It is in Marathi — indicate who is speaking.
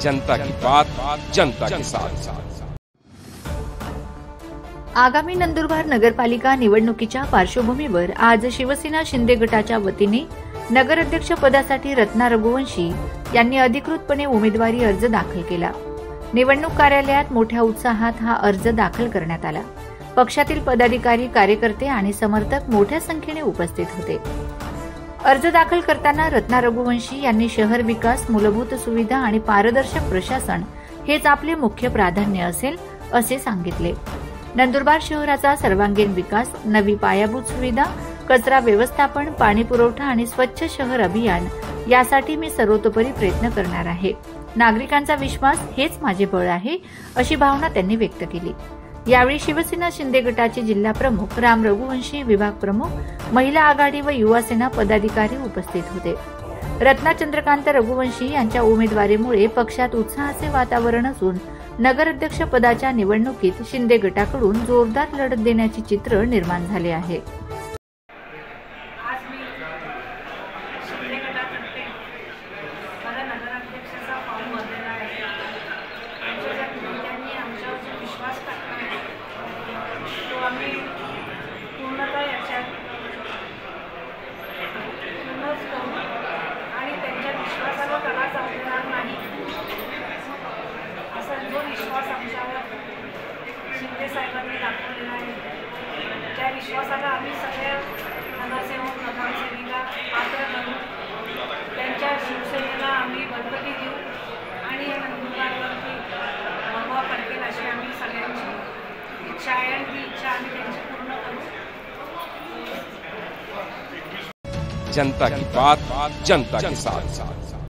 Speaker 1: जनता की बात, जनता के साथ।
Speaker 2: आगामी नंदुरबार नगरपालिका निवडणुकीच्या पार्श्वभूमीवर आज शिवसेना शिंदे गटाच्या वतीने नगराध्यक्ष पदासाठी रत्ना रघुवंशी यांनी अधिकृतपणे उमेदवारी अर्ज दाखल केला। निवडणूक कार्यालयात मोठ्या उत्साहात हा अर्ज दाखल करण्यात आला। पक्षातील पदाधिकारी, कार्यकर्ते आणि समर्थक मोठ्या संख्येने उपस्थित होते। अर्ज दाखल करताना रत्ना रघुवंशी यांनी शहर विकास, मूलभूत सुविधा आणि पारदर्शक प्रशासन हेच आपले मुख्य प्राधान्य असेल असे सांगितले। नंदुरबार शहराचा सर्वांगीण विकास, नवी पायाभूत सुविधा, कचरा व्यवस्थापन, पाणी पुरवठा आणि स्वच्छ शहर अभियान यासाठी मी सर्वतोपरी प्रयत्न करणार आहे। नागरिकांचा विश्वास हेच माझे बळ आहे, अशी भावना त्यांनी व्यक्त केली। यावेळी शिवसेना शिंदे गटाचे जिल्हा प्रमुख राम रघुवंशी, विभाग प्रमुख, महिला आघाडी व युवा सेना पदाधिकारी उपस्थित होते। रत्ना चंद्रकांत रघुवंशी यांच्या उमेदवारीमुळे पक्षात उत्साहाचे वातावरण असून नगराध्यक्ष पदाच्या निवडणुकीत शिंदे गटाकडून जोरदार लढत देण्याचे चित्र निर्माण झाले आहे।
Speaker 3: शिंदे साहेबांनी दाखवलेला आहे, त्या विश्वासाला आम्ही सगळ्या नगरसेवक, नगरसेविका पात्र करू, त्यांच्या शिवसेनेला आम्ही बळकटी देऊ आणि या नंदुरबारवरती भगवा पडकेल अशी आम्ही सगळ्यांची इच्छा आहे आणि ती इच्छा आम्ही त्यांची पूर्ण करू।
Speaker 1: जनता की बात, जनता के साथ।